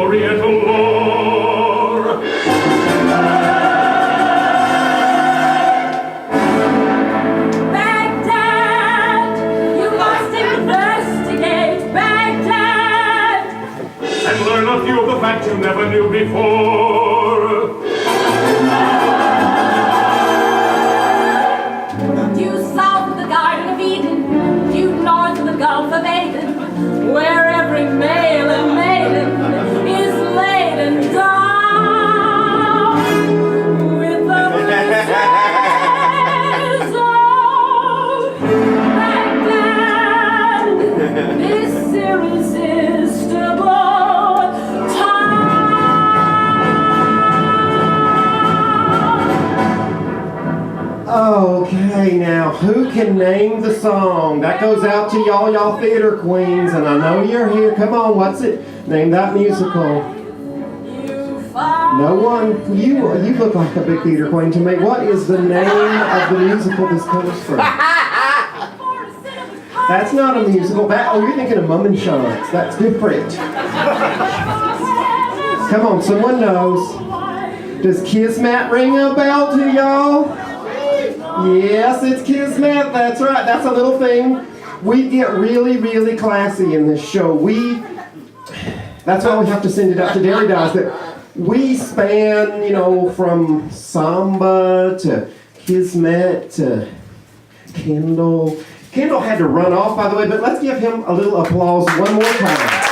Oriental lore. Baghdad, you must investigate Baghdad And learn a few of the facts you never knew before. Due south of the Garden of Eden, due north of the Gulf of Aden, where every male and maiden is laden down with the blisses of Baghdad, this irresistible town. Okay, now who can name the song? That goes out to y'all theater queens, and I know you're here. Come on, what's it? Name that musical. No one? You look like a big theater queen to me. What is the name of the musical this comes from? That's not a musical. You're thinking of Mum and Shines. That's different. Come on, someone knows. Does Kismet ring a bell to y'all? Yes, it's Kismet. That's right. That's a little thing. We get really, really classy in this show. That's why we have to send it out to Dairy Dies. That we span, from samba to Kismet to Kendall. Kendall had to run off, by the way, but let's give him a little applause one more time.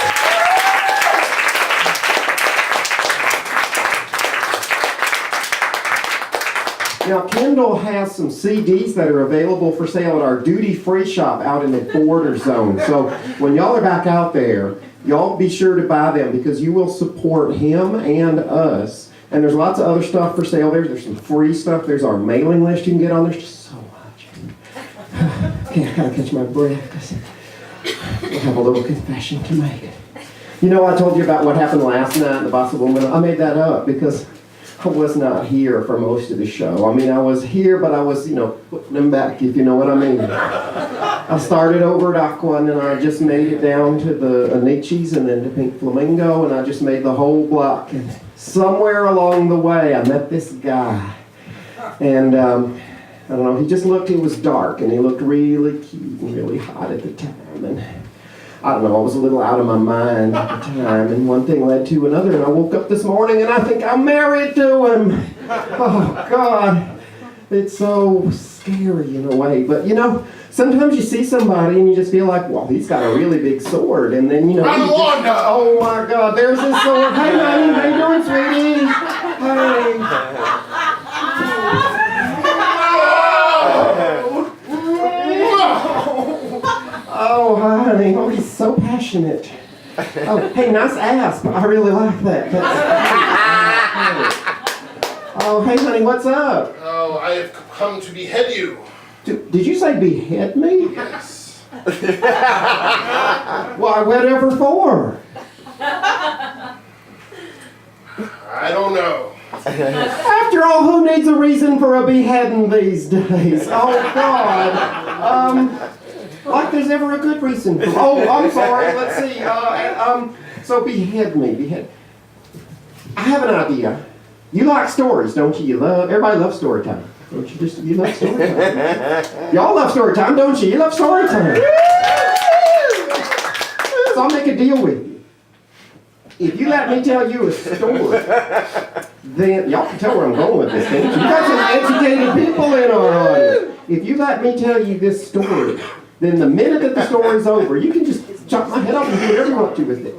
Now, Kendall has some CDs that are available for sale at our duty-free shop out in the border zone. So when y'all are back out there, y'all be sure to buy them because you will support him and us. And there's lots of other stuff for sale there. There's some free stuff. There's our mailing list you can get on. There's just so much. Okay, I gotta catch my breath because we'll have a little confession to make. I told you about what happened last night in the Bossa Woman. I made that up because I was not here for most of the show. I mean, I was here, but I was, putting them back, if you know what I mean. I started over at Aqua, and then I just made it down to the Anichis and then to Pink Flamingo, and I just made the whole block. And somewhere along the way, I met this guy. And, I don't know, he was dark, and he looked really cute and really hot at the time. And I don't know, I was a little out of my mind at the time, and one thing led to another, and I woke up this morning and I think I'm married to him. Oh, God. It's so scary in a way. But, sometimes you see somebody and you just feel like, well, he's got a really big sword, and then, oh, my God, there's his sword. Hey, honey, how you doing, sweetie? Hey. Oh, honey, he's so passionate. Oh, hey, nice ass. I really like that. Oh, hey, honey, what's up? Oh, I have come to behead you. Did you say behead me? Yes. Why, whatever for? I don't know. After all, who needs a reason for a beheading these days? Oh, God. Like there's ever a good reason for. Oh, I'm sorry. Let's see. So behead me. Behead. I have an idea. You like stories, don't you? Everybody loves story time. Don't you you love story time? Y'all love story time, don't you? You love story time. So I'll make a deal with you. If you let me tell you a story, then y'all can tell where I'm going with this, can't you? You got some educated people in our audience. If you let me tell you this story, then the minute that the story's over, you can just chop my head off and do whatever you want to with it.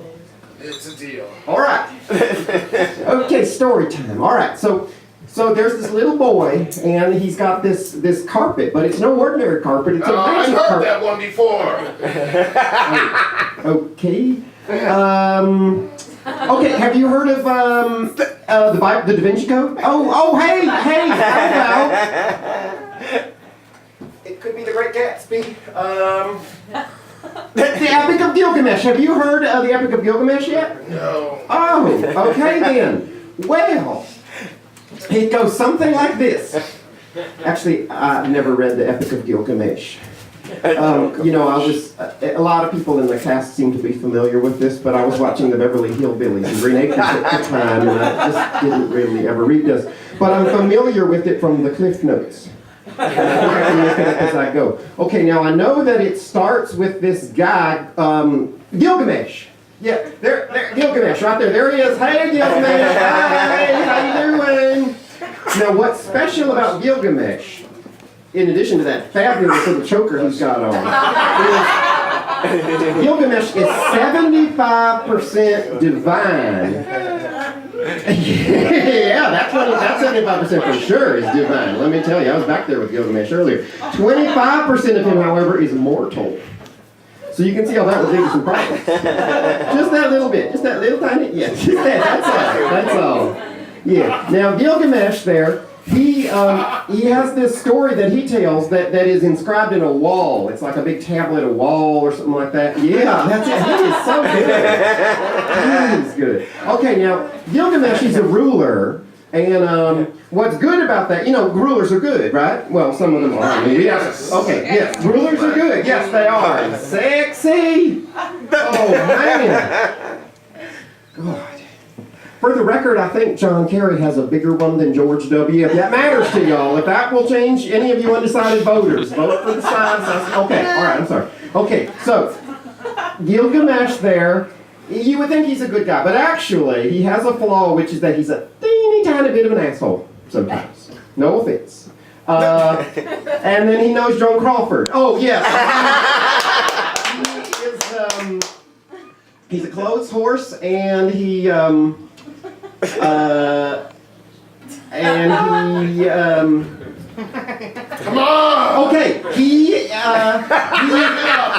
It's a deal. All right. Okay, story time. All right. So there's this little boy, and he's got this carpet, but it's no ordinary carpet. It's a magic I've heard carpet. that one before. Okay. Okay. Have you heard of the Da Vinci Code? Oh, hey, hello. It could be the Great Gatsby. The Epic of Gilgamesh. Have you heard of the Epic of Gilgamesh yet? No. Oh, okay then. Well, it goes something like this. Actually, I've never read the Epic of Gilgamesh. You know, I was, a lot of people in the cast seem to be familiar with this, but I was watching the Beverly Hillbillies in Green Acres at the time, and I just didn't really ever read this. But I'm familiar with it from the Cliff Notes. I can look it up as I go. Okay, now I know that it starts with this guy, Gilgamesh. Yeah, there, Gilgamesh, right there. There he is. Hey, Gilgamesh. Hi, how you doing? Now, what's special about Gilgamesh, in addition to that fabulous little choker he's got on, is Gilgamesh is 75% divine. Yeah, that's 75% for sure is divine. Let me tell you, I was back there with Gilgamesh earlier. 25% of him, however, is mortal. So you can see how that would lead to some problems. Just that little bit, just that little tiny, yeah, just that, that's all. Yeah. Now Gilgamesh there, he has this story that he tells that is inscribed in a wall. It's like a big tablet, a wall or something like that. Yeah, that's it. He is so good. He is good. Okay, now Gilgamesh, he's a ruler. And what's good about that, you know, rulers are good, right? Well, some of them are. I mean, okay, yes, rulers are good. Yes, they are. Sexy. Oh, man. God. For the record, I think John Kerry has a bigger one than George W. If that matters to y'all, if that will change any of you undecided voters, vote for the sides. Okay, all right, I'm sorry. Okay, so Gilgamesh there, you would think he's a good guy, but actually he has a flaw, which is that he's a teeny tiny bit of an asshole sometimes. No offense. And then he knows Joan Crawford. Oh, yes. He's a clothes horse, and Come on! Okay, okay, all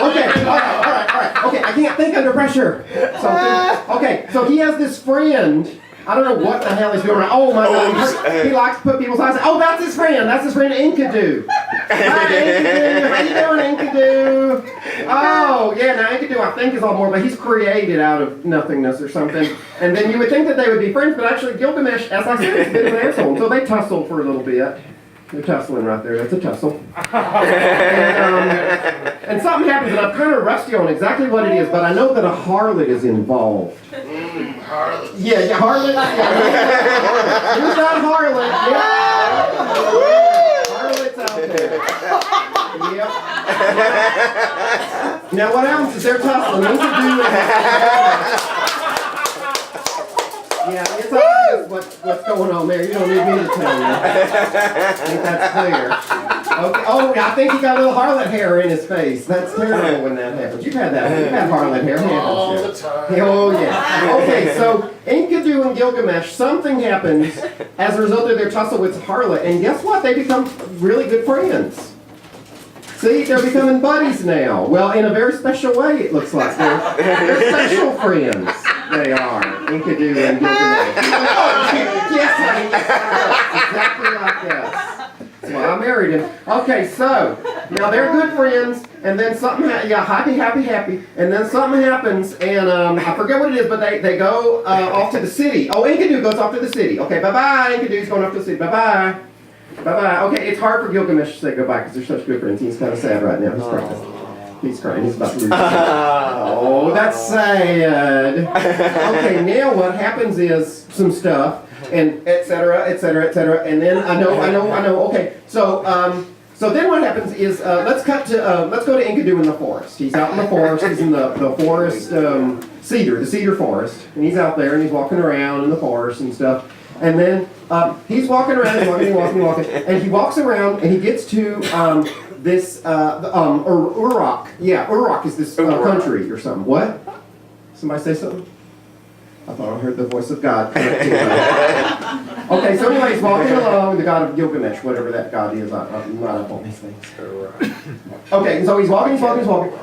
right. Okay, I can't think under pressure. Okay, so he has this friend. I don't know what the hell he's doing. Oh my God, he likes to put people's eyes. Oh, that's his friend. That's his friend Enkidu. Hi, Enkidu. How you doing, Enkidu? Oh, yeah. Now Enkidu, I think, is all more, but he's created out of nothingness or something. And then you would think that they would be friends, but actually Gilgamesh, as I said, is a bit of an asshole. So they tussle for a little bit. They're tussling right there. That's a tussle. And something happens, and I'm kind of rusty on exactly what it is, but I know that a harlot is involved. Harlot. Yeah, harlot. Yeah. Who's that harlot? Yeah. Harlot's out there. Yep. Now what happens is they're tussling. Yeah, it's obvious what's going on there. You don't need me to tell you. I think that's clear. Okay. Oh, I think he got a little harlot hair in his face. That's terrible when that happens. You've had that. You've had harlot hair. All the time. Oh, yeah. Okay, so Enkidu and Gilgamesh, something happens as a result of their tussle with harlot, and guess what? They become really good friends. See, they're becoming buddies now. Well, in a very special way, it looks like. They're special friends. They are. Enkidu and Gilgamesh. Oh, yes, honey. Exactly like that. That's why I married him. Okay, so, now they're good friends, and then something, happy, and then something happens, and I forget what it is, but they go off to the city. Oh, Enkidu goes off to the city. Okay, bye-bye, Enkidu's going off to the city. Bye-bye. Bye-bye. Okay, it's hard for Gilgamesh to say goodbye because they're such good friends. He's kind of sad right now. He's crying. He's crying. He's about to lose. Oh, that's sad. Okay, now what happens is some stuff, and et cetera, and then I know. Okay, so then what happens is let's go to Enkidu in the forest. He's out in the forest. He's in the forest the cedar forest, and he's out there and he's walking around in the forest and stuff. And then he's walking around, walking, and he walks around and he gets to this Uruk. Yeah, Uruk is this country or something. What? Somebody say something? I thought I heard the voice of God. Okay, so anyway, he's walking along, the god of Gilgamesh, whatever that god is. I'm not up on these things. Okay, so he's walking,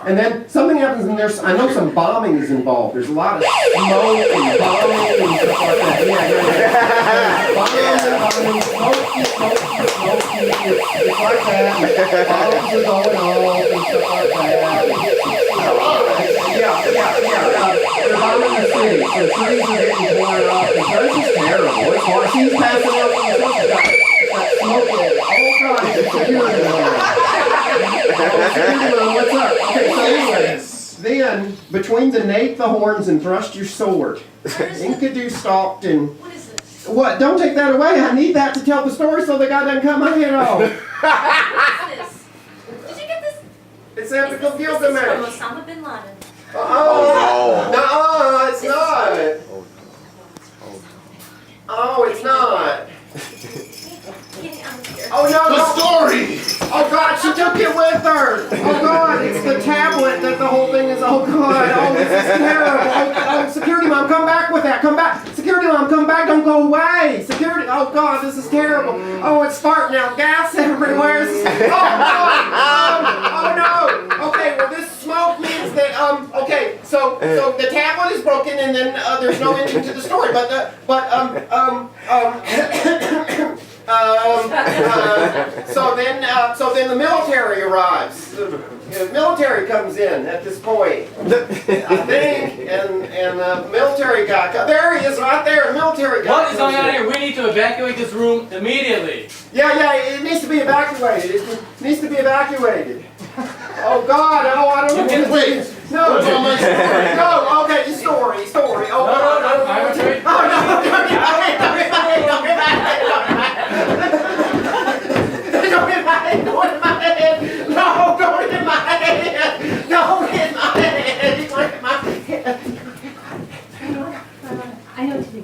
and then something happens, and I know some bombing is involved. There's a lot of smoke and bombing and stuff like that. Bombing, smoky. It's like that. Bombs are going off and stuff like that. Yeah. They're bombing the city. So trees are getting blown up. And it's just terrible. It's hard. She's passing out and stuff. It's got smoke in it. All kinds of security. What's up? Okay, so anyway, then between the nape the horns and thrust your sword. Enkidu stalked and. What is this? What? Don't take that away. I need that to tell the story so the guy doesn't cut my head off. What is this? Did you get this? It's This epical is from Gilgamesh. Osama bin Laden. Oh, no, it's This is not. Oh, it's not. Get out of here. Oh no, The no. story! Oh God, she took it with her. Oh God, it's the tablet that the whole thing is. Oh God, oh this is terrible. Oh, security mom, come back with that. Come back. Security mom, come back. Don't go away. Security. Oh God, this is terrible. Oh, it's farting out gas everywhere. Oh God. Oh no. Okay, well this smoke means that Okay, so the tablet is broken and then there's no ending to the story. So then the military arrives. The military comes in at this point, I think, and the military guy. There he is, right there. The military guy. What is going comes on in. here? We need to evacuate this room immediately. Yeah, it needs to be evacuated. It needs to be evacuated. Oh God! Oh, I don't know. Wait! No, What's on my story? no. Okay, story. Oh, No, I'm afraid. Oh no! Don't get my head! Don't get my head! No, don't get my head! Don't get my head! Don't get my head! I know what to do.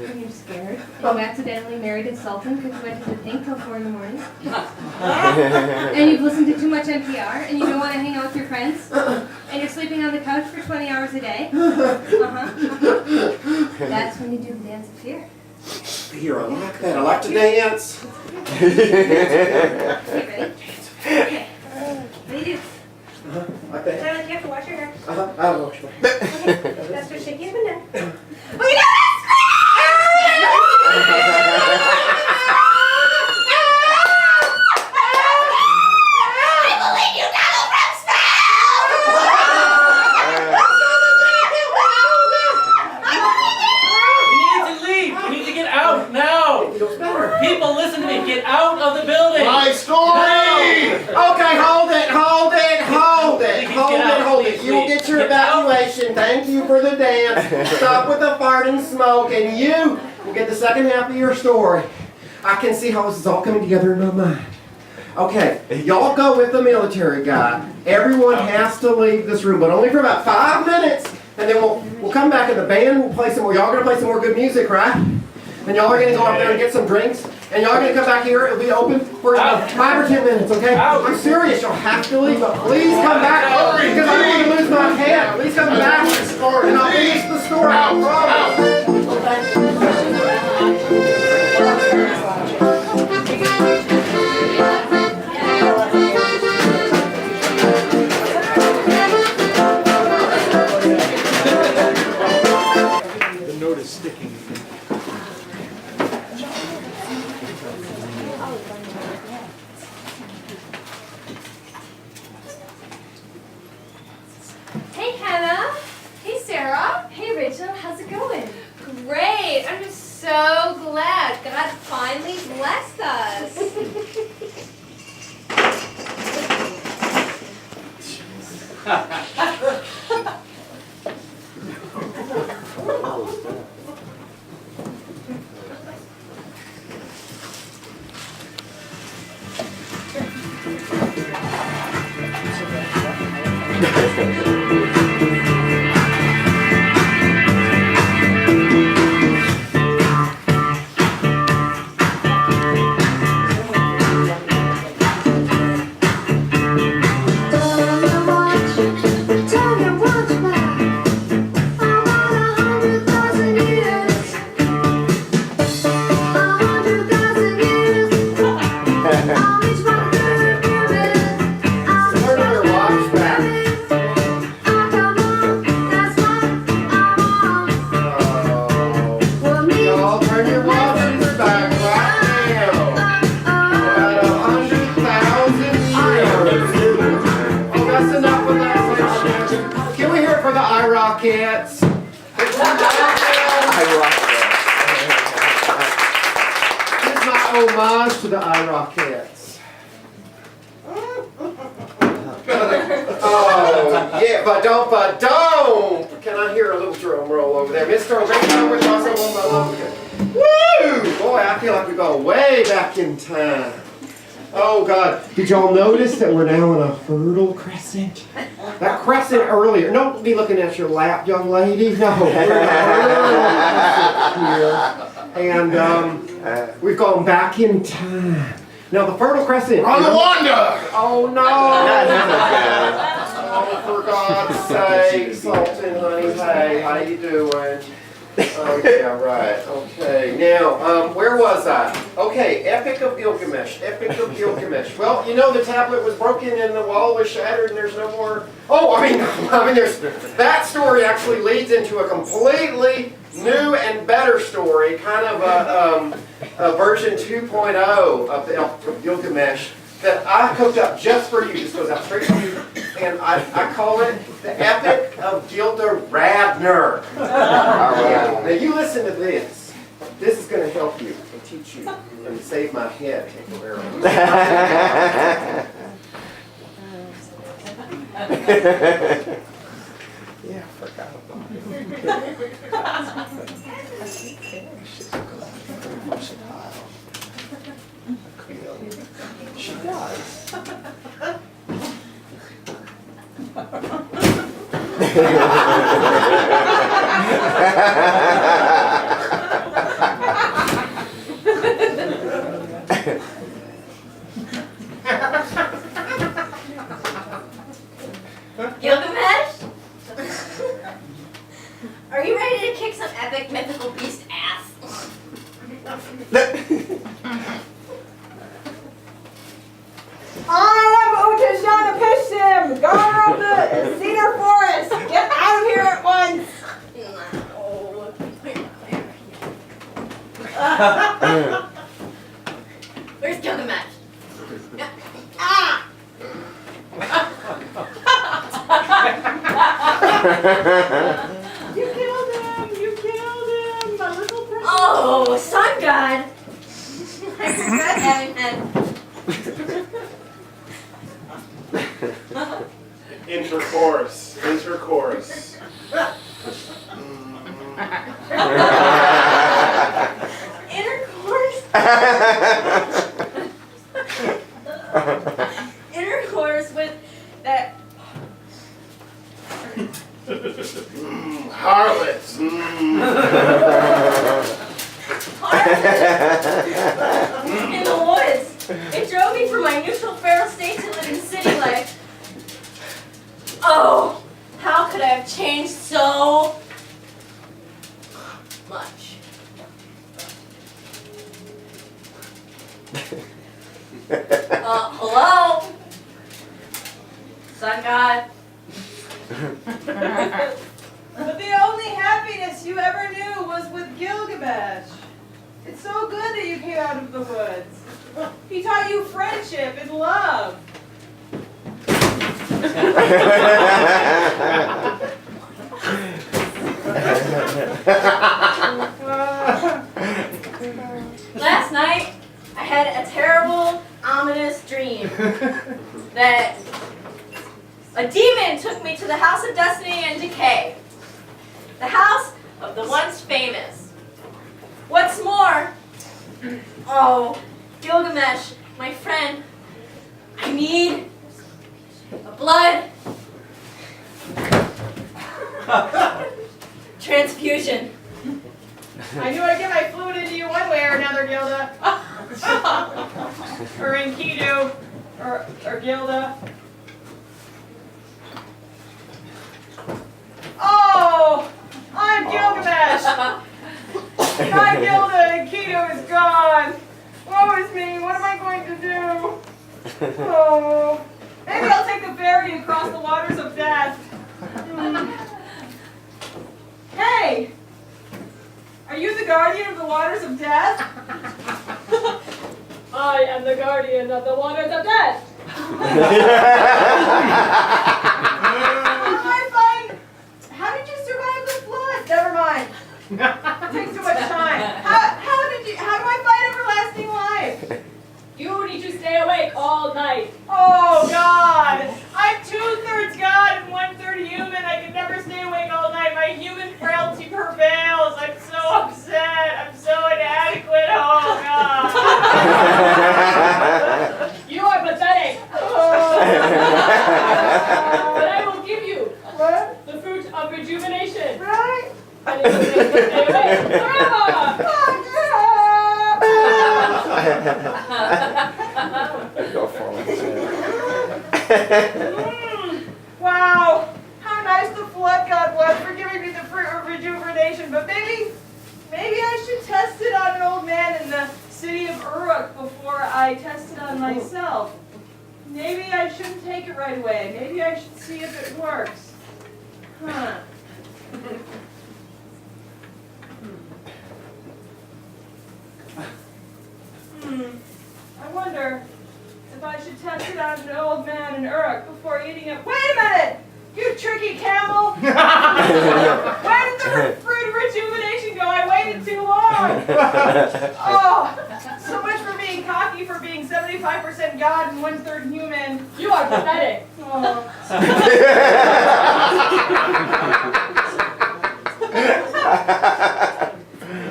When you're scared, and you accidentally married a sultan because you went to the thing till 4 in the morning, and you've listened to too much NPR, and you don't want to hang out with your friends, and you're sleeping on the couch for 20 hours a day. That's when you do the dance of fear. Here, I like that. I like to dance. Okay, ready? Okay. What do you do? Like that. Tyler, you have to wash your hair. I'll wash my hair. Okay, that's for shaking up and down. Okay, no, We need to leave. We need to get out now. People, listen to me. Get out of the building. My story! Okay, hold it. You will get your evaluation. Thank you for the dance. Stop with the fart and smoke, and you will get the second half of your story. I can see how this is all coming together in my mind. Okay, y'all go with the military guy. Everyone has to leave this room, but only for about 5 minutes, and then we'll come back and the band will play some more. Y'all gonna play some more good music, right? And y'all are gonna go up there and get some drinks, and y'all are gonna come back here. It'll be open for about 5 or 10 minutes, okay? Out. I'm serious. Y'all have to leave, but please come back because I don't want to lose my head. Please come back, and I'll finish the story. I The note is sticking. Hey, Hannah. Hey, Sarah. Hey, Rachel. How's it going? Great. I'm just so glad God finally blessed us. Rockets. I rock that. Here's my homage to the I Rockettes. Yeah, but don't. Can I hear a little drum roll over there? Mr. O'Reilly with us. Woo! Boy, I feel like we go way back in time. Oh, God. Did y'all notice that we're now in a fertile crescent? That crescent earlier. Don't be looking at your lap, young lady. No, we're in a fertile crescent here. And we've gone back in time. Now, the fertile crescent. Rwanda! Oh, no. Oh, for God's sake, Sultan, honey. Hey, how you doing? Oh, yeah, right. Okay. Now, where was I? Okay, Epic of Gilgamesh. Epic of Gilgamesh. Well, you know the tablet was broken and the wall was shattered and there's no more. Oh, I mean, there's that story actually leads into a completely new and better story, kind of a version 2.0 of the Epic of Gilgamesh that I cooked up just for you. This goes out straight to you. And I call it the Epic of Gilda Radner. Now you listen to this. This is going to help you and teach you and save my head temporarily. Yeah, I forgot about it. She does. Gilgamesh? Are you ready to kick some epic mythical beast ass? I am Uttajana Pishim, governor of the Cedar Forest. Get out of here at once. Where's Gilgamesh? Ah! You killed him. You killed him. My little precious. Oh, sun god! I regret having had. Intercourse. Intercourse? Intercourse with that. Harlots. In the woods. It drove me from my neutral feral state to live in city life. Oh, how could I have changed so much? Hello? Sun god? But the only happiness you ever knew was with Gilgamesh. It's so good that you came out of the woods. He taught you friendship and love. Last night, I had a terrible, ominous dream that a demon took me to the House of Destiny and Decay, the house of the once famous. What's more, oh, Gilgamesh, my friend, I need a blood transfusion. I knew I'd get my fluid into you one way or another, Gilda. Or Enkidu. Or Gilda. Oh! I'm Gilgamesh! My Gilda, Enkidu is gone! Woe is me, what am I going to do? Oh. Maybe I'll take the ferry across the waters of death. Hey! Are you the guardian of the waters of death? I am the guardian of the waters of death! How did you survive the flood? Never mind. It takes too much time. How do I find everlasting life? You need to stay awake all night. Oh, God. I'm 2/3 God and 1/3 My human frailty prevails. I'm so upset. I'm so inadequate. Oh, God. You are pathetic. Oh. But I will give you What? the fruit of rejuvenation. Right? And it will make you stay away forever. Go for it. Wow. How nice the flood god was for giving me the fruit of rejuvenation. But maybe I should test it on an old man in the city of Uruk before I test it on myself. Maybe I shouldn't take it right away. Maybe I should see if it works. Huh. I wonder if I should test it on an old man in Uruk before eating it. Wait a minute! You tricky camel! Where did the fruit of rejuvenation go? I waited too long! Oh, so much for being cocky, for being 75% God and 1/3 human. You are pathetic. Oh.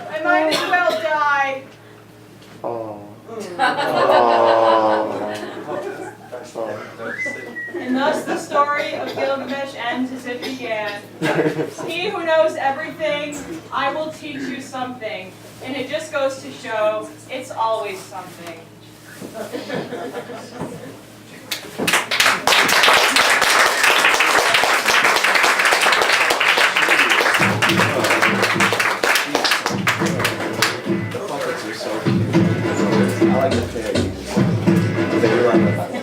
I might as well die. Oh. And thus the story of Gilgamesh ends as it began. He who knows everything, I will teach you something. And it just goes to show, it's always something. I like the fair you just you're right about it.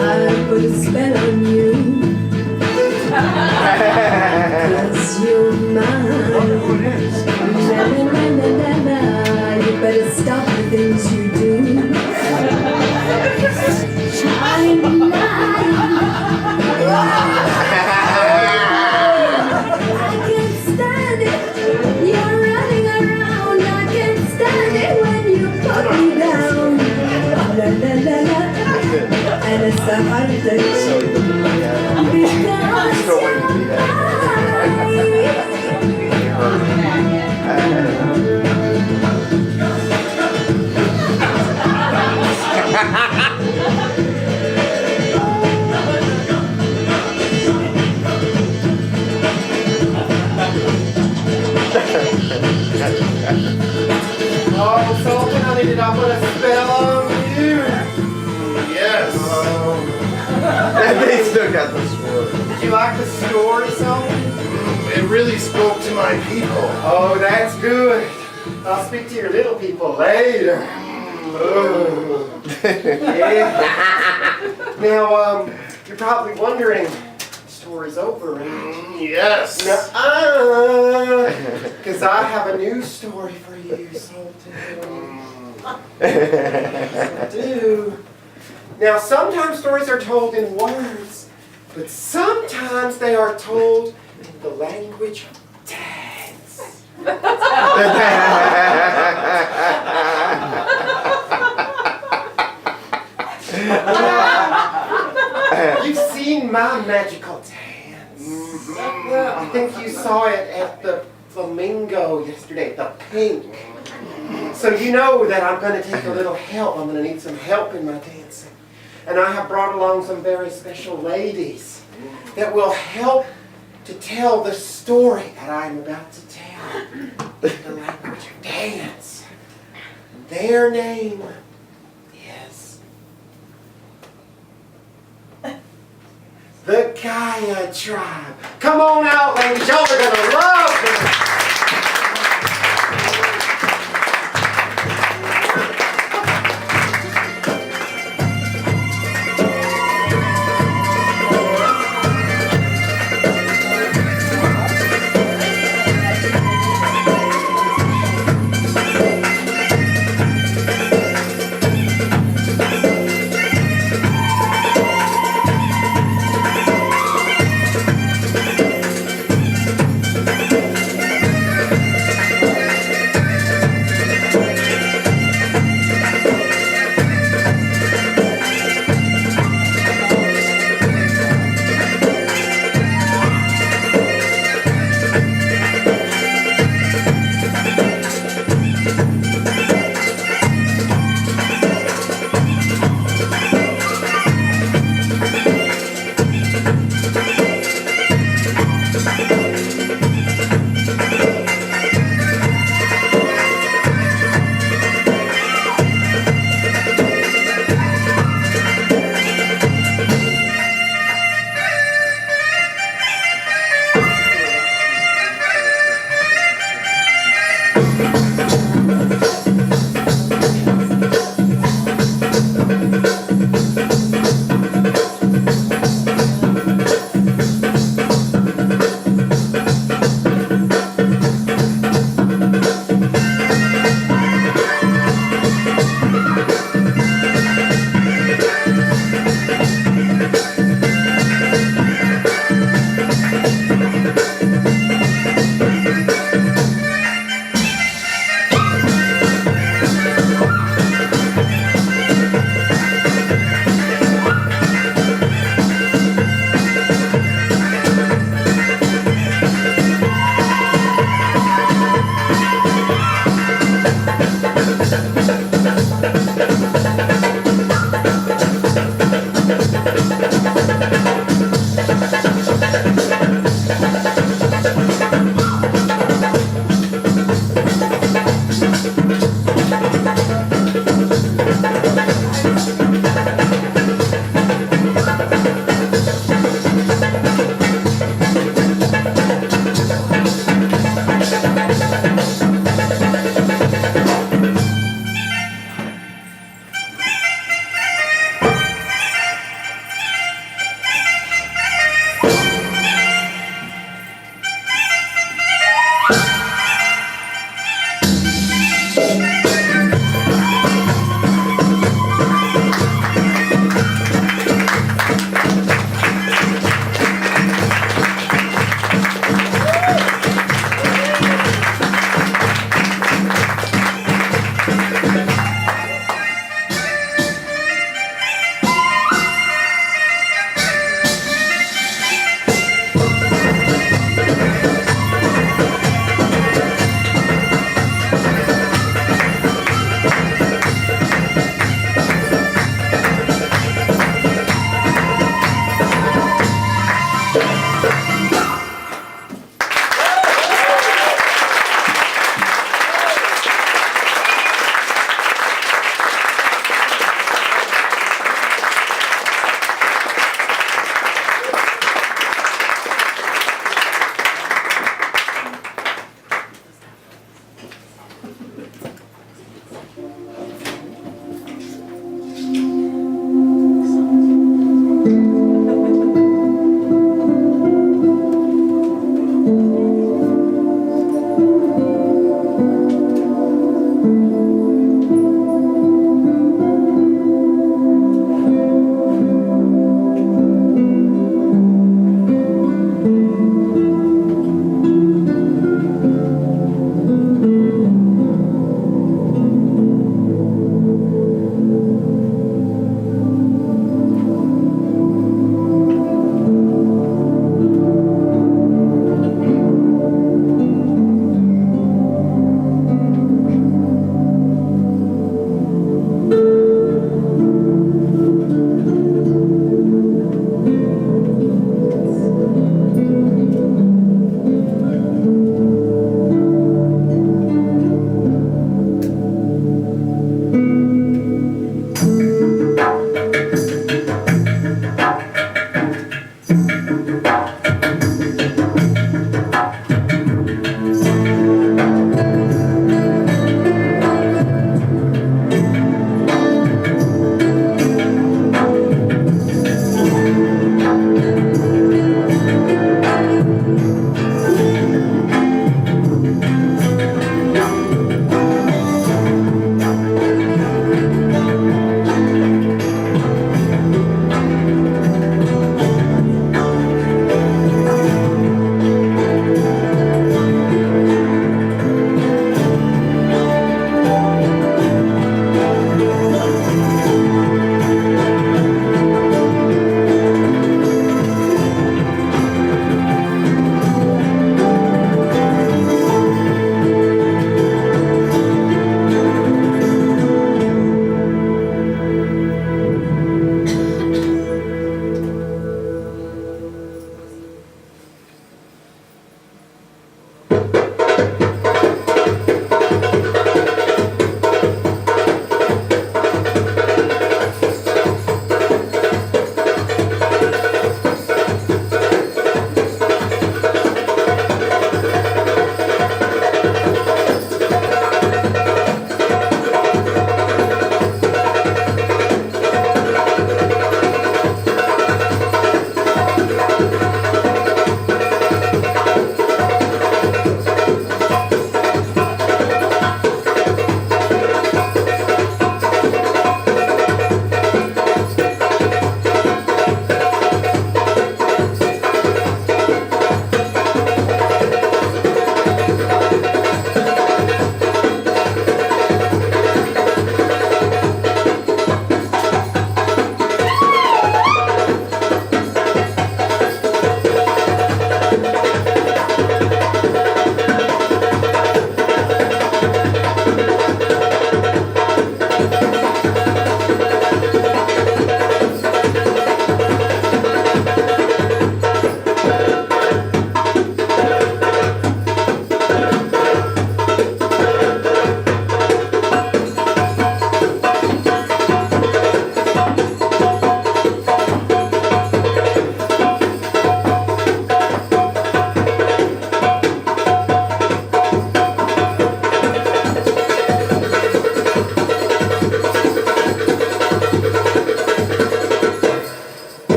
I put a spell on you, 'cause you're mine. La la la la la la, you better stop the things you do. I'm lying. I can't stand it. You're running around. I can't stand it when you put me down. La la la la. And it's a hard thing because Oh, Sultan, honey, did I put a spell on you? Yes. They still got the sword. Did you like the story, Sultan? It really spoke to my people. Oh, that's good. I'll speak to your little people later. Oh. Yeah. Now, you're probably wondering, the story's over, right? Yes. Because I have a new story for you, Sultan. Yes, I do. Now, sometimes stories are told in words, but sometimes they are told in the language of dance. You've seen my magical dance. I think you saw it at the Flamingo yesterday, the Pink. So you know that I'm going to take a little help. I'm going to need some help in my dancing. And I have brought along some very special ladies that will help to tell the story that I'm about to tell in the language of dance. Their name is the Kaya tribe. Come on out, ladies. Y'all are going to love them.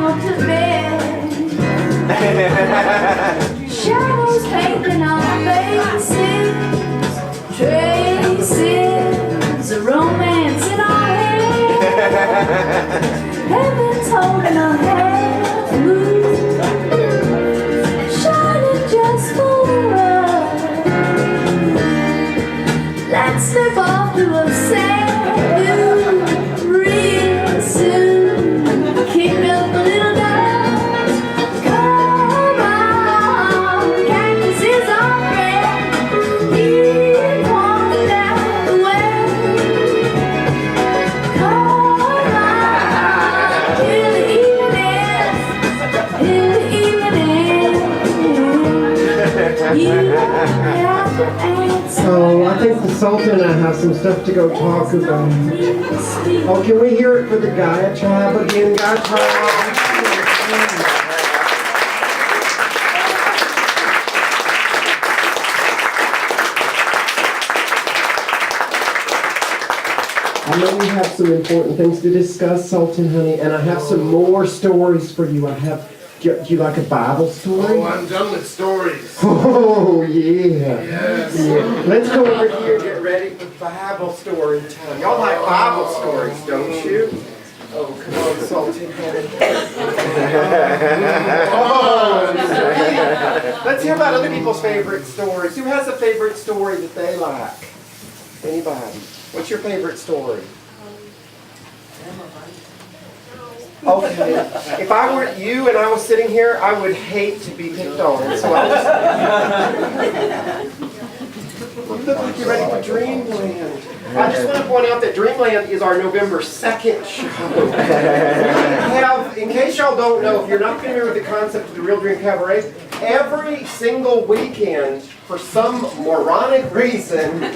gone to bed. Shadows painting our faces, traces of romance in our head. Heaven's holding our hands loose, shining just for us. Let's slip off to a sad view real soon. Kick up a little dust. Come on, cactus is our friend. He won't down the way. Come on, till the evening, you have to answer. So I think the Sultan and I have some stuff to go talk about. Oh, can we hear it for the Gaia tribe again? Gaia tribe. I know we have some important things to discuss, Sultan, honey, and I have some more stories for you. Do you like a Bible story? Oh, I'm done with stories. Oh, yeah. Yes. Yeah. Let's go over here and get ready for Bible story time. Y'all like Bible stories, don't you? Oh, come on, Sultan, honey. Oh, let's hear about other people's favorite stories. Who has a favorite story that they like? Anybody? What's your favorite story? Okay, if I were you and I was sitting here, I would hate to be picked on. So I you look like you're ready for Dreamland. I just want to point out that Dreamland is our November 2nd show. In case y'all don't know, if you're not familiar with the concept of the Real Dream Cabaret, every single weekend, for some moronic reason, we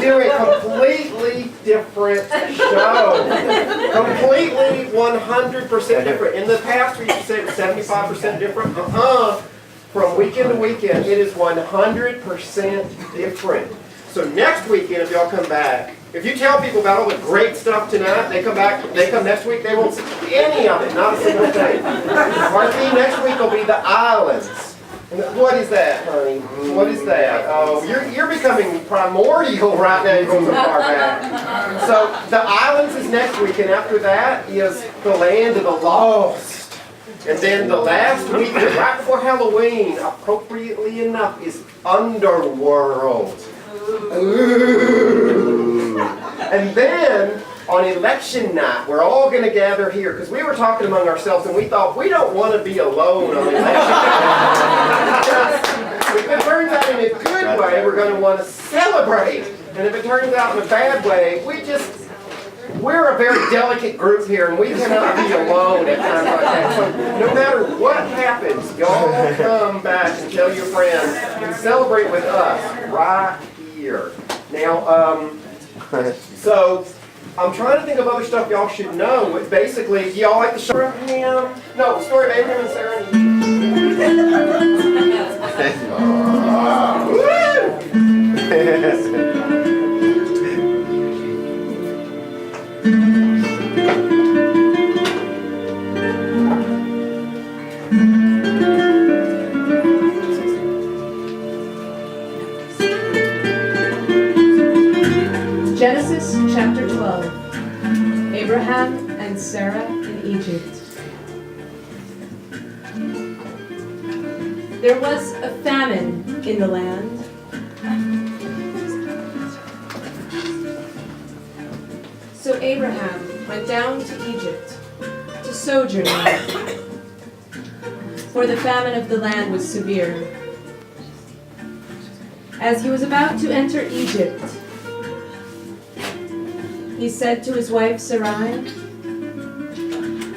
do a completely different show. Completely 100% different. In the past, we used to say it was 75% different. From weekend to weekend, it is 100% different. So next weekend, if y'all come back, if you tell people about all the great stuff tonight, they come next week, they won't see any of it, not a single thing. Our theme next week will be the islands. What is that, honey? What is that? Oh, you're becoming primordial right now. You're going so far back. So the islands is next week, and after that is the land of the lost. And then the last week, right before Halloween, appropriately enough, is Underworld. Ooh. And then on election night, we're all going to gather here because we were talking among ourselves and we thought we don't want to be alone on election night. If it turns out in a good way, we're going to want to celebrate. And if it turns out in a bad way, we're a very delicate group here and we cannot be alone at times like that. So no matter what happens, y'all come back and tell your friends and celebrate with us right here. Now, so I'm trying to think of other stuff y'all should know. But basically, do y'all like the story of Abraham? No, the story of Abraham and Sarah and Genesis chapter 12. Abraham and Sarah in Egypt. There was a famine in the land. So Abraham went down to Egypt to sojourn there, for the famine of the land was severe. As he was about to enter Egypt, he said to his wife Sarai,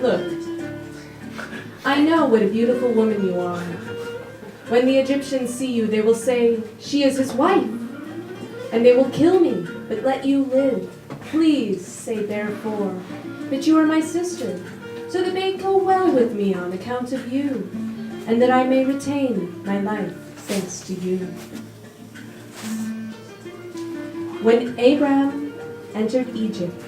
"Look, I know what a beautiful woman you are. When the Egyptians see you, they will say, 'She is his wife,' and they will kill me, but let you live. Please say therefore that you are my sister, so that it may go well with me on account of you, and that I may retain my life thanks to you." When Abraham entered Egypt,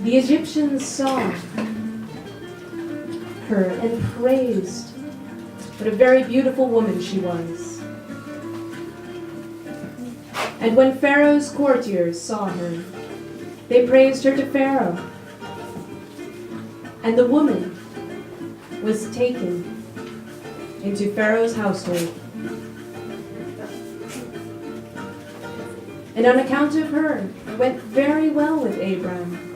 The Egyptians saw her and praised what a very beautiful woman she was. And when Pharaoh's courtiers saw her, they praised her to Pharaoh. And the woman was taken into Pharaoh's household. And on account of her, it went very well with Abram.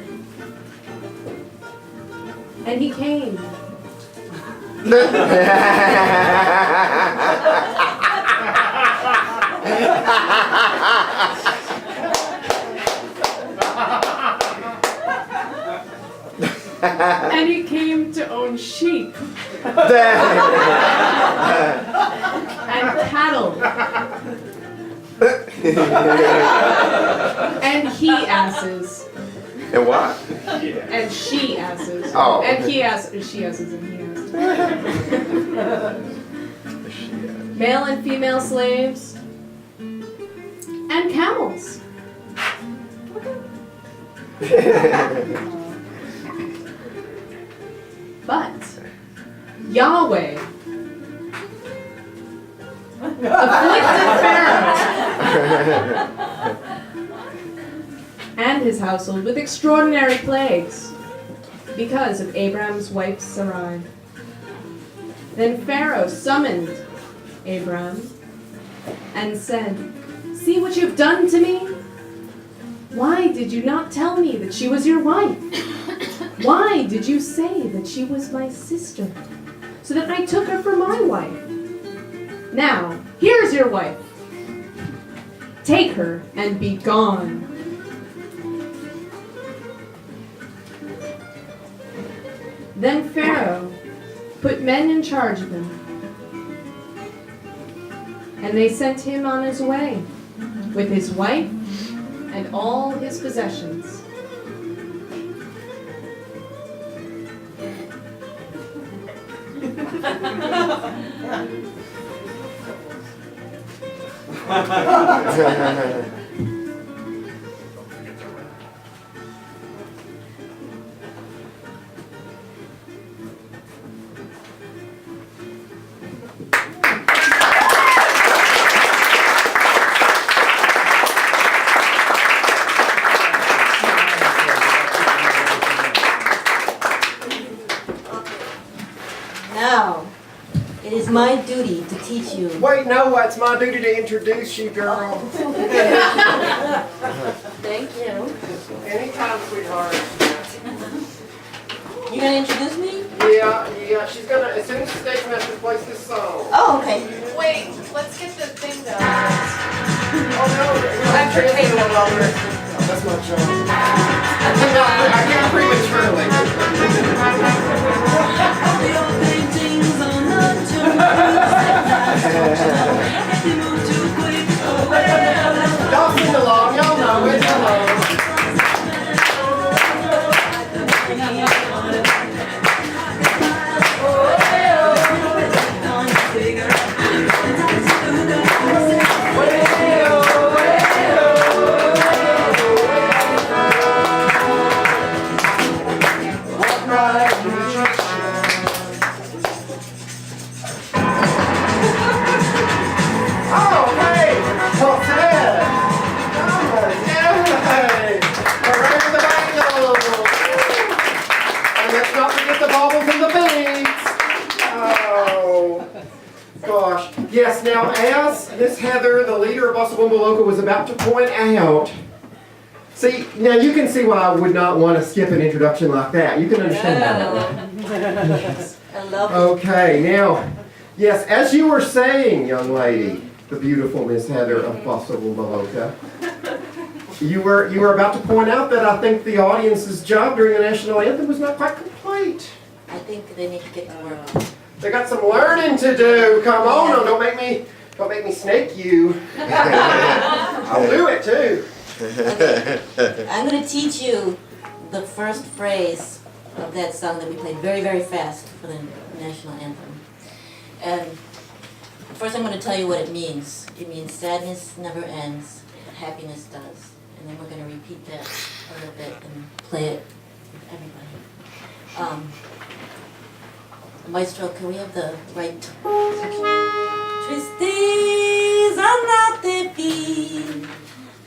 And he came. And he came to own sheep. And cattle. And he-asses. And what? And she-asses. Oh. And he-asses. She-asses and he-asses. Male and female slaves. And camels. But Yahweh afflicted Pharaoh and his household with extraordinary plagues because of Abram's wife Sarai. Then Pharaoh summoned Abram and said, "See what you've done to me? Why did you not tell me that she was your wife? Why did you say that she was my sister, so that I took her for my wife? Now, here's your wife. Take her and be gone." Then Pharaoh put men in charge of him, and they sent him on his way with his wife and all his possessions. Now, it is my duty to teach you. Wait, no, it's my duty to introduce you, girl. Thank you. Anytime, sweetheart. You gonna introduce me? Yeah, she's gonna, as soon as the stage master plays this song. Oh, okay. Wait, let's get the thing done. Oh no, entertainment lover. That's my job. I can't prematurely. Y'all sing along, y'all know it, hello. Yes, now as Miss Heather, the leader of Wasawambalooka, was about to point out, see, now you can see why I would not want to skip an introduction like that. You can understand that. I love it. Okay, now, yes, as you were saying, young lady, the beautiful Miss Heather of Wasawambalooka, you were about to point out that I think the audience's job during the national anthem was not quite complete. I think they need to get to work. They got some learning to do. Come on, no, don't make me snake you. I'll do it too. Okay. I'm going to teach you the first phrase of that song that we played very, very fast for the national anthem. And first I'm going to tell you what it means. It means sadness never ends, happiness does. And then we're going to repeat that a little bit and play it everybody. Maestro, can we have the right Tristes a notte fin,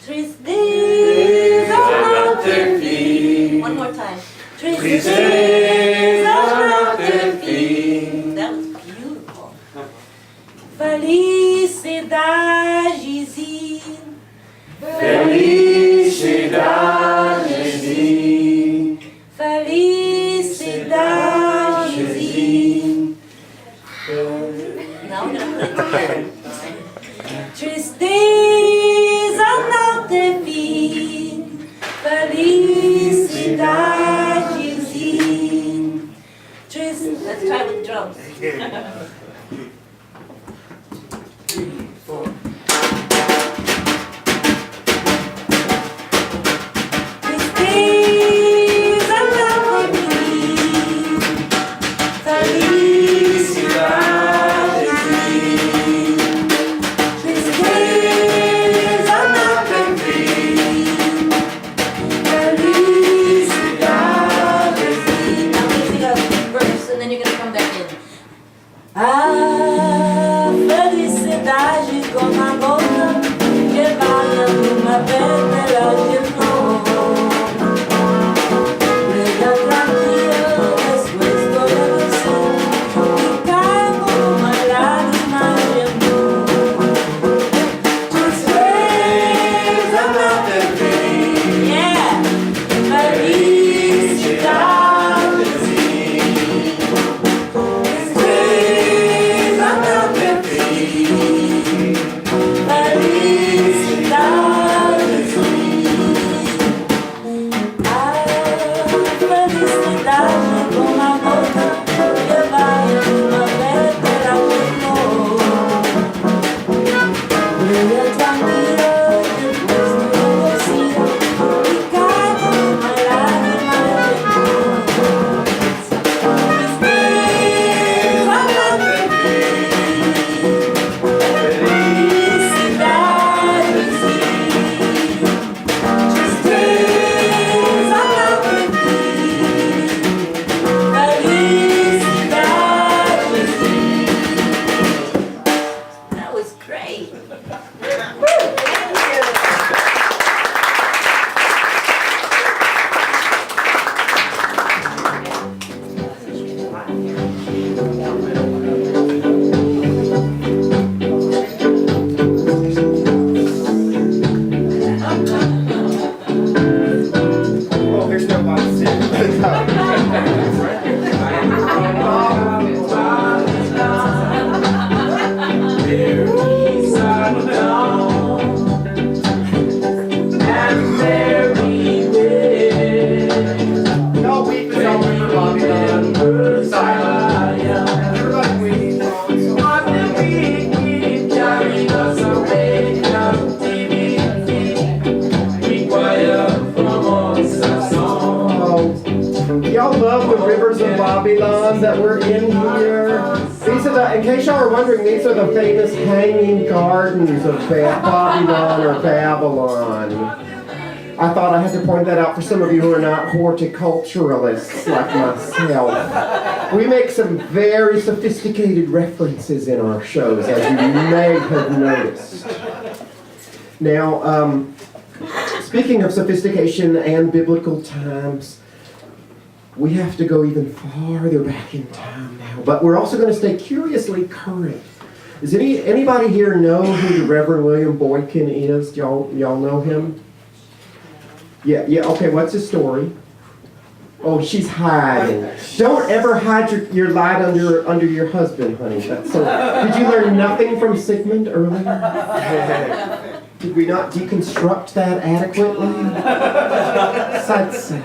Tristes a notte fin. One more time. Tristes a notte fin. That was beautiful. Felicidades, Felicidades, felicidades. Now we're gonna put it together. Tristes a notte fin, felicidades. Let's try with drums. 3, 4. Tristes a notte fin, felicidades. Tristes a notte fin, felicidades. Now we're gonna sing a verse and then you're gonna come back in. A felicidade como a gota que vai numa pedra de novo. Brega tranquila, después todo você e cai como uma lágrima de amor. Tristes a notte fin, yeah, felicidades. Tristes a notte fin, felicidades. A felicidade como a gota que vai numa pedra de novo. Brilha tranquila, depois me enlouquecida e cai como uma lágrima de amor. Tristes a notte fin, felicidades. Tristes a notte fin, felicidades. That was great. Well, there's nobody sitting. Y'all weep as y'all remember Bobby Dunn. Silent. Everybody weep. Oh, y'all love the rivers of Babylon that were in here. These are the, in case y'all are wondering, these are the famous hanging gardens of Babylon or Babylon. I thought I had to point that out for some of you who are not horticulturalists like myself. We make some very sophisticated references in our shows, as you may have noticed. Now, speaking of sophistication and biblical times, we have to go even farther back in time now, but we're also going to stay curiously current. Does anybody here know who the Reverend William Boykin is? Y'all know him? Yeah, okay, what's his story? Oh, she's hiding. Don't ever hide your light under your husband, honey. That's so. Did you learn nothing from Sigmund earlier? Did we not deconstruct that adequately? That's sad.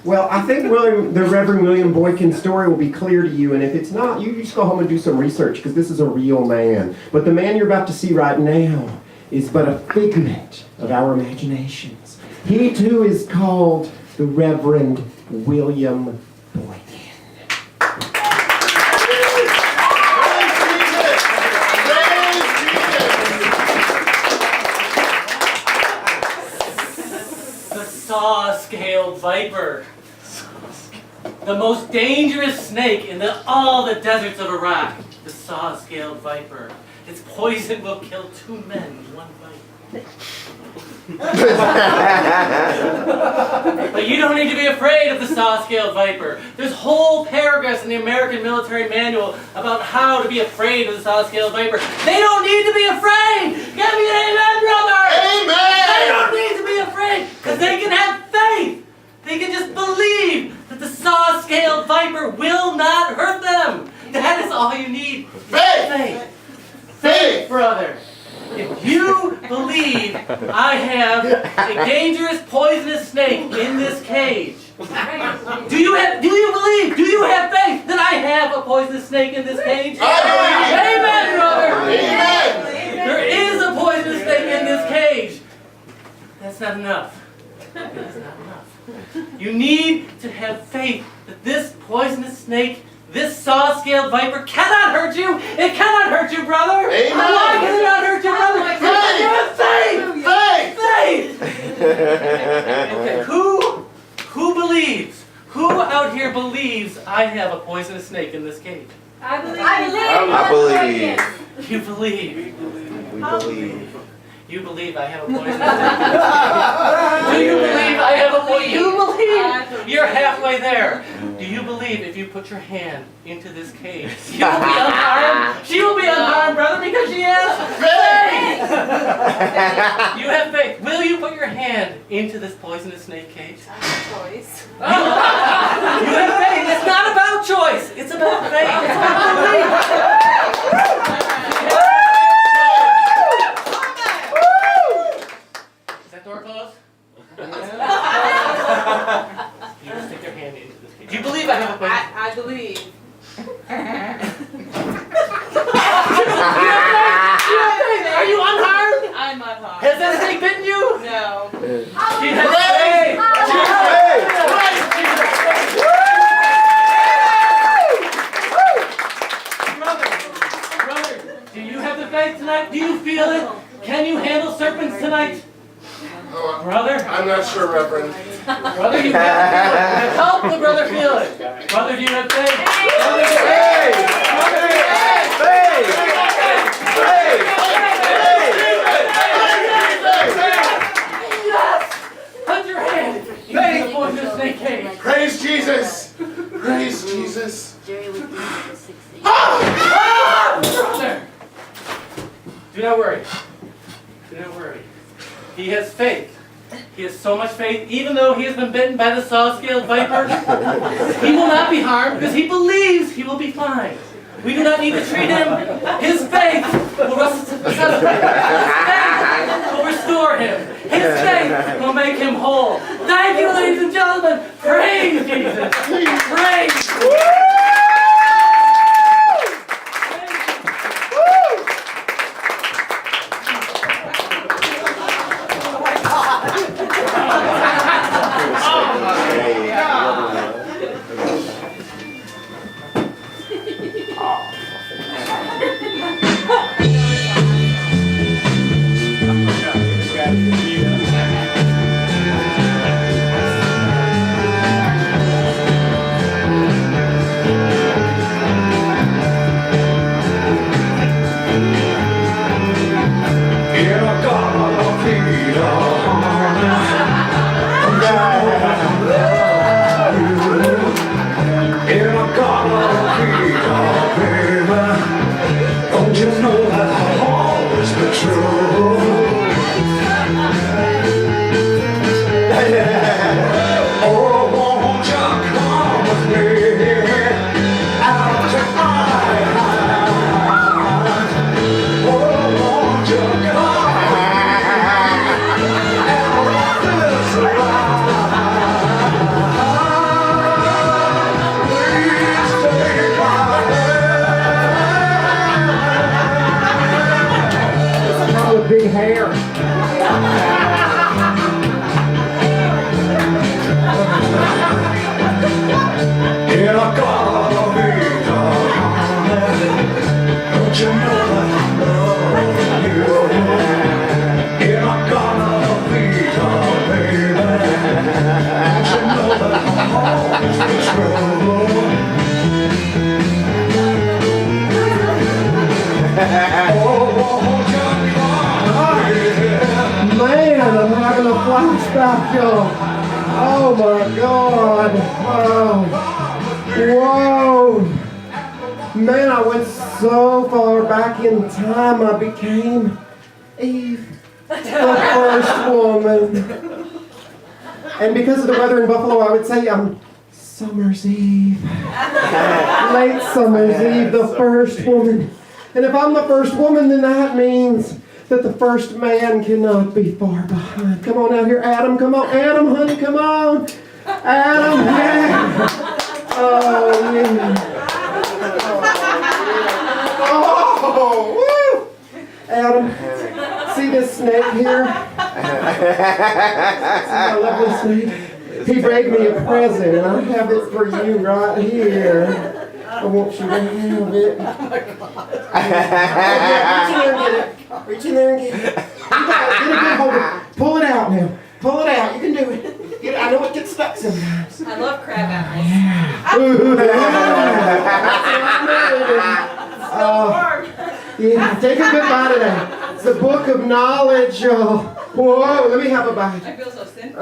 Well, I think the Reverend William Boykin's story will be clear to you, and if it's not, you just go home and do some research, because this is a real man. But the man you're about to see right now is but a figment of our imaginations. He too is called the Reverend William Boykin. The saw-scaled viper. the most dangerous snake in all the deserts of Iraq, the saw-scaled viper. Its poison will kill 2 men in 1 bite. But you don't need to be afraid of the saw-scaled viper. There's whole paragraphs in the American military manual about how to be afraid of the saw-scaled viper. They don't need to be afraid! Give me an amen, brother! Amen! They don't need to be afraid, because they can have faith! They can just believe that the saw-scaled viper will not hurt them! That is all you need. Faith! Faith, brother! If you believe I have a dangerous, poisonous snake in this cage, do you have faith that I have a poisonous snake in this cage? Amen, brother! Amen! There is a poisonous snake in this cage. That's not enough. That's not enough. You need to have faith that this poisonous snake, this saw-scaled viper, cannot hurt you. It cannot hurt you, brother. Amen. Why can it not hurt you, brother? Faith! Okay, who believes? Who out here believes I have a poisonous snake in this cage? I believe. I believe. You believe. We believe. You believe I have a poisonous snake in this cage? Do you believe I have a poisonous? You believe? You're halfway there. Do you believe if you put your hand into this cage, she will be unharmed? She will be unharmed, brother, because she has faith! You have faith. Will you put your hand into this poisonous snake cage? Choice. You have faith. It's not about choice. It's about faith. It's about belief. Is that door closed? You just stick your hand into this cage. Do you believe I have a poison? I believe. Are you unharmed? I'm unharmed. Has that snake bitten you? No. She has faith. Brother, do you have the faith tonight? Do you feel it? Can you handle serpents tonight? Brother? I'm not sure, Reverend. Brother, you have to feel it. Help the brother feel it. Brother, do you have faith? Brother, faith! Brother, faith! Yes! Put your hand in the poisonous snake cage. Praise Jesus! Praise Jesus! Jerry would be the 60. Brother! Do not worry. Do not worry. He has faith. He has so much faith, even though he has been bitten by the saw-scaled viper, he will not be harmed because he believes he will be fine. We do not need to treat him. His faith will restore him. His faith will make him whole. Thank you, ladies and gentlemen. Praise Jesus. Praise. Big hair. True. horseback, y'all. Oh my God. Whoa. Man, I went so far back in time, I became Eve, the first woman. And because of the weather in Buffalo, I would say I'm Summer's Eve. Late Summer's Eve, the first woman. And if I'm the first woman, then that means that the first man cannot be far behind. Come on out here, Adam. Come on, Adam, honey, come on. Adam, yeah. Oh, yeah. Oh, woo. Adam, see this snake here? See my lovely snake? He made me a present, and I have it for you right here. I want you to have it. Reach in there and get it. You got it. Get a good hold of it. Pull it out now. Pull it out. You can do it. Get it. I know it gets stuck sometimes. I love crab apples. Yeah, take a good bite of that. It's the book of knowledge, y'all. Whoa, let me have a bite. I feel so sinful.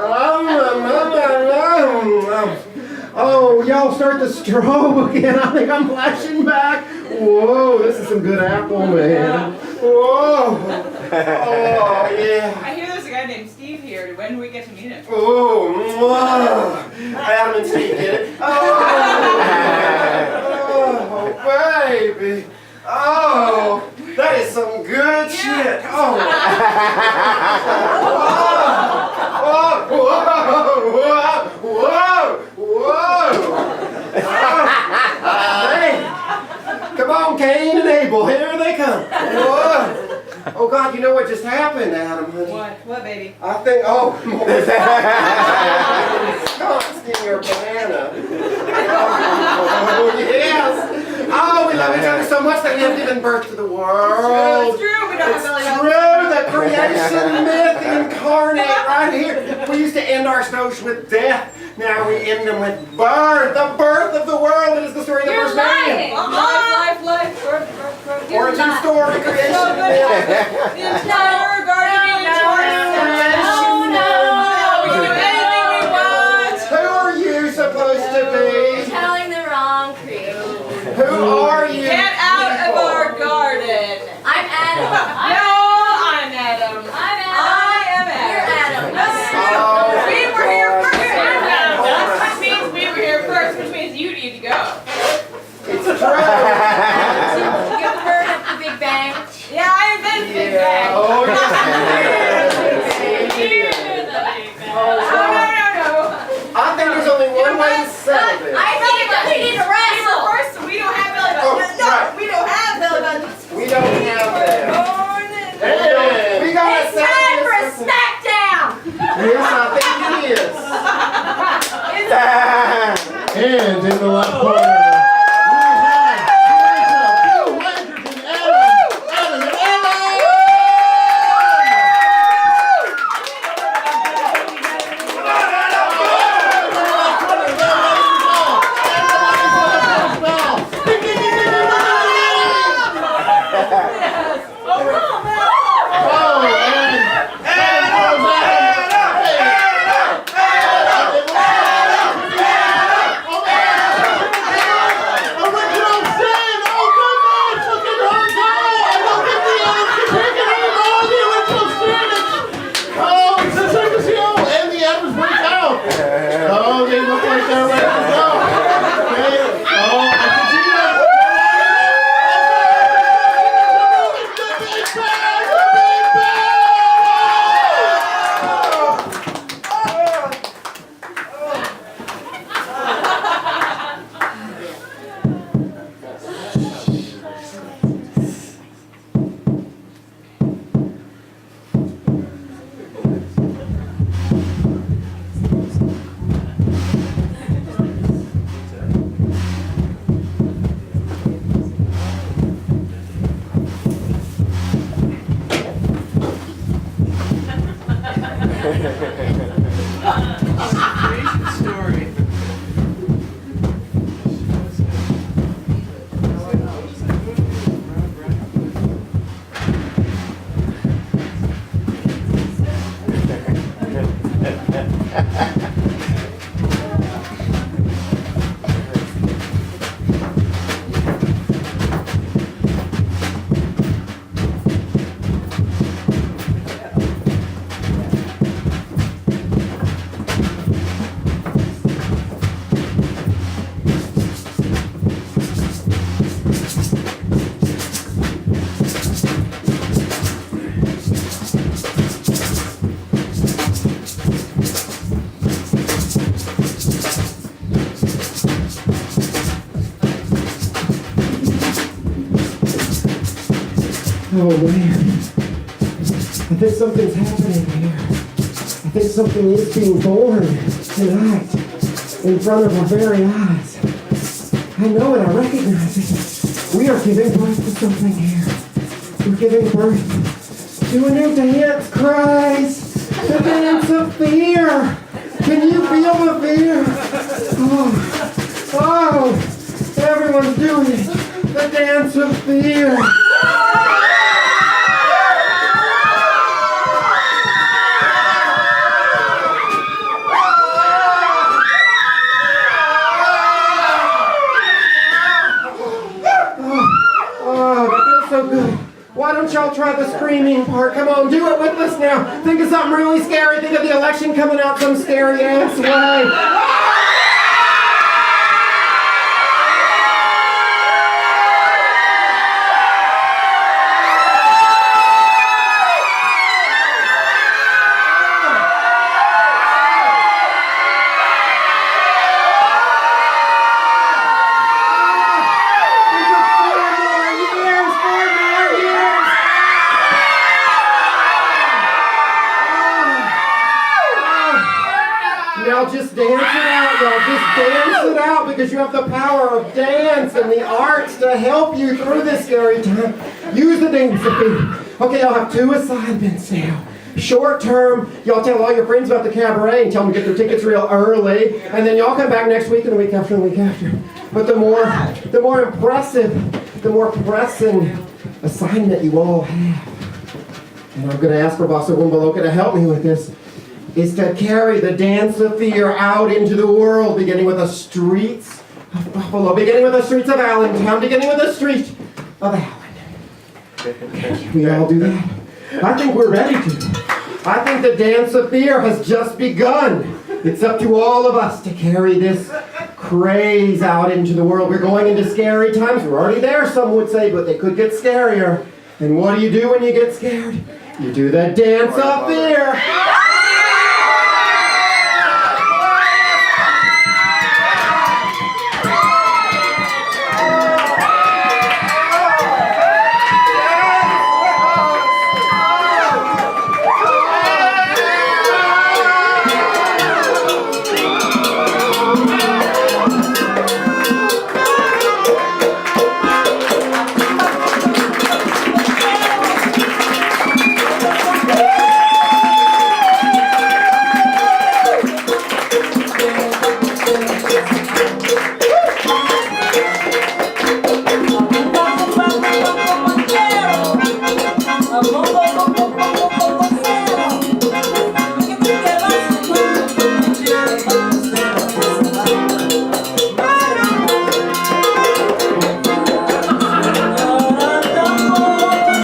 Oh, y'all start to strobe again. I think I'm flashing back. Whoa, this is some good apple, man. Whoa. Oh, yeah. I hear there's a guy named Steve here. When do we get to meet him? Oh, Adam and Steve get it. Oh, baby. Oh, that is some good shit. Oh. Whoa, whoa, whoa. Hey, come on, Cain and Abel. Here they come. Whoa. Oh, God, you know what just happened, Adam, honey? What, baby? I think, oh, skunks in your banana. Oh, yes. Oh, we love each other so much that we have given birth to the world. It's true. We don't have It's true. The creation myth incarnate right here. We used to end our stories with death. Now we end them with birth. The birth of the world. It is the story of the first man. Life. Origin story, creation myth. The entire garden is we can do anything we want. Who are you supposed to be? Telling the wrong crew. Who are you? Get out of our garden. I'm Adam. No, I'm Adam. I'm Adam. I am Adam. You're Adam. We were here first. Which means we were here first, which means you need to go. It's true. You've heard of the Big Bang? Yeah, I invented Big Bang. Oh, yes. No. I think there's only one way to settle this. I think we need to wrestle. First, we don't have belly Oh, buttons. right. We don't have belly buttons. We don't have that. Hey, We gotta It's time for a smackdown. Yes, I think it is. And in the left corner. Oh man, I think something's happening here. I think something is being born tonight in front of our very eyes. I know it, I recognize it. We are giving birth to something here. We're giving birth to a new dance, Christ. The dance of fear. Can you feel the fear? Oh, everyone's doing it. The dance of fear. So good. Why don't y'all try the screaming part? Come on, do it with us now. Think of something really scary. Think of the election coming out some scary ass way. Now just dance it out, y'all. Just dance it out because you have the power of dance and the arts to help you through this scary time. Use the dance of fear. Okay, y'all have two assignments now. Short term, y'all tell all your friends about the Cabaret and tell them to get their tickets real early. And then y'all come back next week and the week after and the week after. But the more impressive, the more pressing assignment you all have. And I'm going to ask for Bossa Wimbaloka to help me with this. Is to carry the dance of fear out into the world, beginning with the streets of Buffalo, beginning with the streets of Allentown, beginning with the street of Allen. Can we all do that? I think we're ready to. I think the dance of fear has just begun. It's up to all of us to carry this craze out into the world. We're going into scary times. We're already there, some would say, but they could get scarier. And what do you do when you get scared? You do the dance of fear.